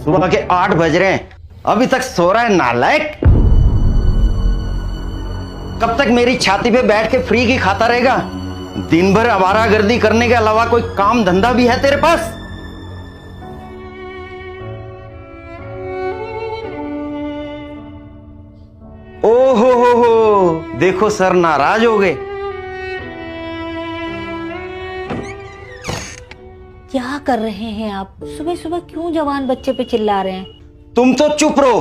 सुबह के 8 बज रहे हैं, अभी तक सो रहा है नालायक। कब तक मेरी छाती पे बैठ के फ्री की खाता रहेगा? दिन भर आवारागर्दी करने के अलावा कोई काम धंधा भी है तेरे पास? ओ हो, देखो सर नाराज हो गए। क्या कर रहे हैं आप? सुबह सुबह क्यों जवान बच्चे पे चिल्ला रहे हैं? तुम तो चुप रहो,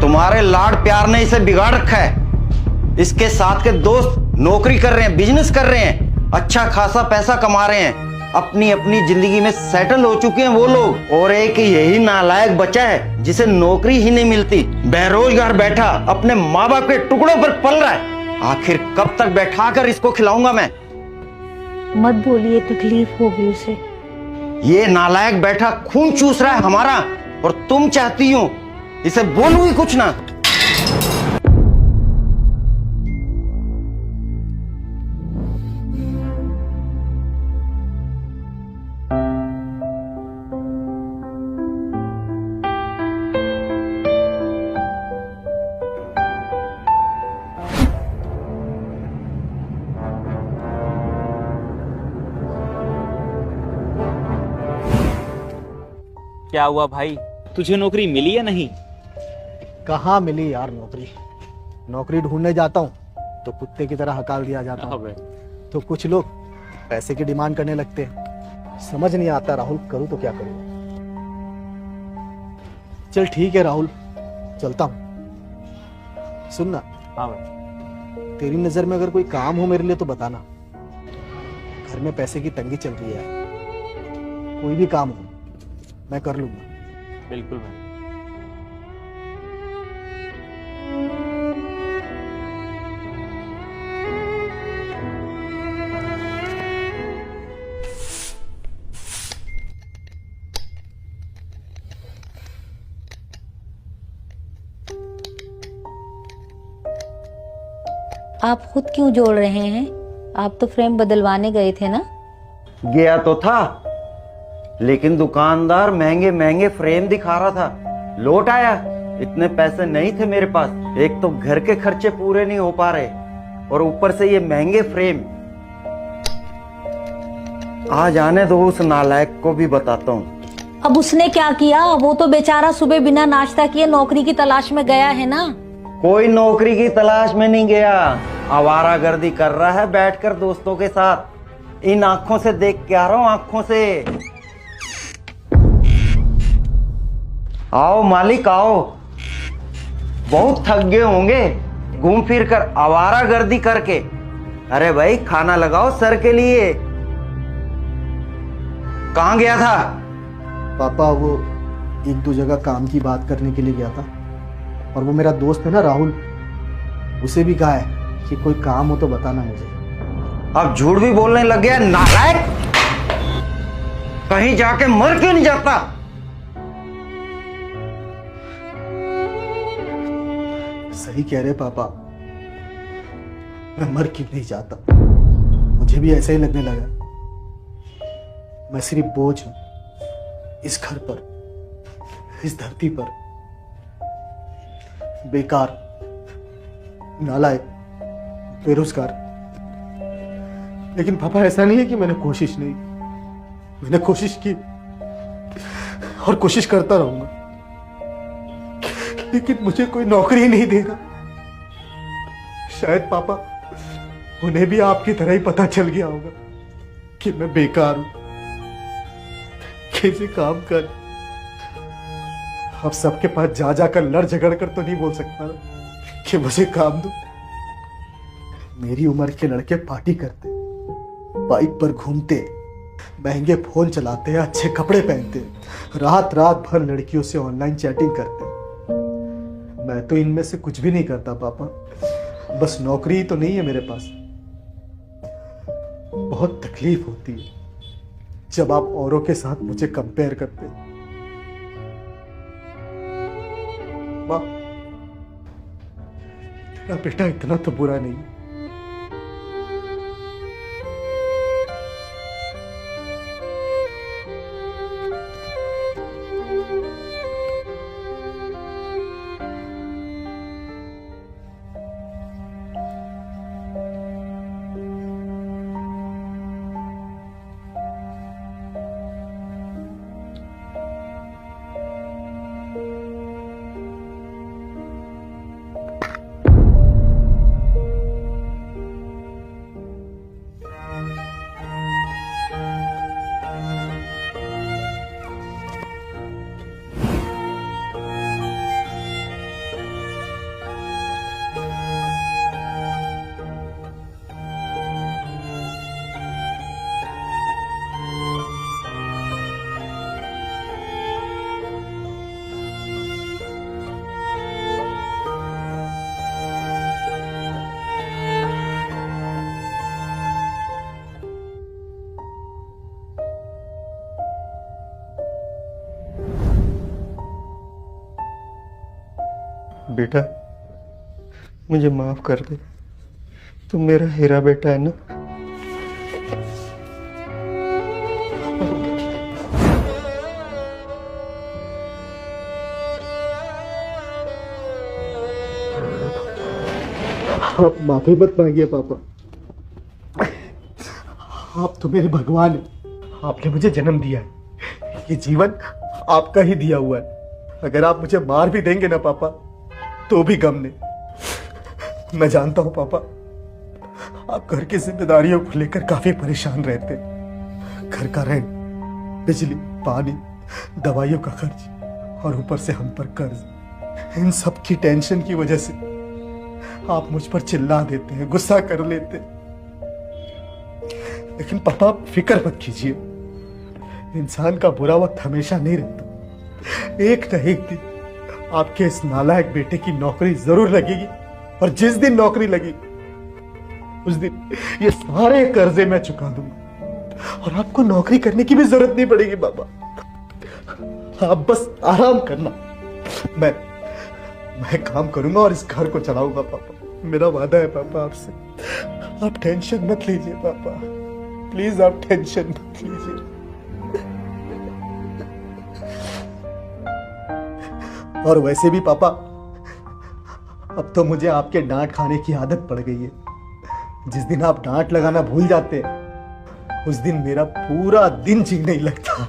तुम्हारे लाड प्यार ने इसे बिगाड़ रखा है। इसके साथ के दोस्त नौकरी कर रहे हैं, बिजनेस कर रहे हैं, अच्छा खासा पैसा कमा रहे हैं, अपनी अपनी जिंदगी में सेटल हो चुके हैं वो लोग, और एक यही नालायक बच्चा है जिसे नौकरी ही नहीं मिलती, बेरोजगार बैठा अपने माँ बाप के टुकड़ों पर पल रहा है। आखिर कब तक बैठा कर इसको खिलाऊंगा मैं? मत बोलिए, तकलीफ होगी उसे। ये नालायक बैठा खून चूस रहा है हमारा, और तुम चाहती हो इसे बोलूं ही कुछ ना। क्या हुआ भाई, तुझे नौकरी मिली या नहीं? कहाँ मिली यार नौकरी। नौकरी ढूंढने जाता हूँ तो कुत्ते की तरह हकाल दिया जाता है। तो कुछ लोग पैसे की डिमांड करने लगते हैं। समझ नहीं आता राहुल, करूँ तो क्या करूँ। चल ठीक है राहुल, चलता हूँ। सुनना, हाँ भाई। तेरी नजर में अगर कोई काम हो मेरे लिए तो बताना। घर में पैसे की तंगी चल रही है, कोई भी काम हो मैं कर लूंगा। बिल्कुल भाई। आप खुद क्यों जोड़ रहे हैं? आप तो फ्रेम बदलवाने गए थे ना? गया तो था, लेकिन दुकानदार महंगे महंगे फ्रेम दिखा रहा था। लौट आया, इतने पैसे नहीं थे मेरे पास। एक तो घर के खर्चे पूरे नहीं हो पा रहे, और ऊपर से ये महंगे फ्रेम। आ जाने दो, उस नालायक को भी बताता हूँ। अब उसने क्या किया? वो तो बेचारा सुबह बिना नाश्ता किए नौकरी की तलाश में गया है ना। कोई नौकरी की तलाश में नहीं गया, आवारागर्दी कर रहा है बैठकर दोस्तों के साथ। इन आंखों से देख के आ रहा हूं, आंखों से। आओ मालिक आओ, बहुत थक गए होंगे घूम फिर कर आवारागर्दी करके। अरे भाई खाना लगाओ सर के लिए। कहां गया था? पापा वो एक दो जगह काम की बात करने के लिए गया था, और वो मेरा दोस्त है ना राहुल, उसे भी कहा है कि कोई काम हो तो बताना मुझे। अब झूठ भी बोलने लग गया नालायक। कहीं जाके मर क्यों नहीं जाता? सही कह रहे पापा, मैं मर क्यों नहीं जाता। मुझे भी ऐसा ही लगने लगा। मैं सिर्फ बोझ हूं इस घर पर, इस धरती पर। बेकार, नालायक, बेरोजगार। लेकिन पापा ऐसा नहीं है कि मैंने कोशिश नहीं, मैंने कोशिश की और कोशिश करता रहूंगा, लेकिन मुझे कोई नौकरी नहीं देगा। शायद पापा उन्हें भी आपकी तरह ही पता चल गया होगा कि मैं बेकार हूं। कैसे काम कर, अब सबके पास जा जाकर लड़ झगड़ कर तो नहीं बोल सकता कि मुझे काम दो। मेरी उम्र के लड़के पार्टी करते, बाइक पर घूमते, महंगे फोन चलाते हैं, अच्छे कपड़े पहनते, रात रात भर लड़कियों से ऑनलाइन चैटिंग करते। मैं तो इनमें से कुछ भी नहीं करता पापा। बस नौकरी तो नहीं है मेरे पास। बहुत तकलीफ होती है जब आप औरों के साथ मुझे कंपेयर करते। माँ, तेरा बेटा इतना तो बुरा नहीं। बेटा मुझे माफ कर दे, तुम मेरा हीरा बेटा है ना। आप माफी मत मांगिए पापा, आप तो मेरे भगवान हैं। आपने मुझे जन्म दिया है, ये जीवन आपका ही दिया हुआ है। अगर आप मुझे मार भी देंगे ना पापा तो भी गम नहीं। मैं जानता हूं पापा, आप घर की जिम्मेदारियों को लेकर काफी परेशान रहते हैं। घर का रेंट, बिजली, पानी, दवाइयों का खर्च और ऊपर से हम पर कर्ज, इन सब की टेंशन की वजह से आप मुझ पर चिल्ला देते हैं, गुस्सा कर लेते हैं। लेकिन पापा आप फिक्र मत कीजिए, इंसान का बुरा वक्त हमेशा नहीं रहता। एक न एक दिन आपके इस नालायक बेटे की नौकरी जरूर लगेगी, और जिस दिन नौकरी लगेगी उस दिन ये सारे कर्जे मैं चुका दूंगा और आपको नौकरी करने की भी जरूरत नहीं पड़ेगी पापा। आप बस आराम करना, मैं काम करूंगा और इस घर को चलाऊंगा पापा। मेरा वादा है पापा आपसे। आप टेंशन मत लीजिए पापा, प्लीज आप टेंशन मत लीजिए। और वैसे भी पापा अब तो मुझे आपके डांट खाने की आदत पड़ गई है। जिस दिन आप डांट लगाना भूल जाते हैं उस दिन मेरा पूरा दिन जी नहीं लगता।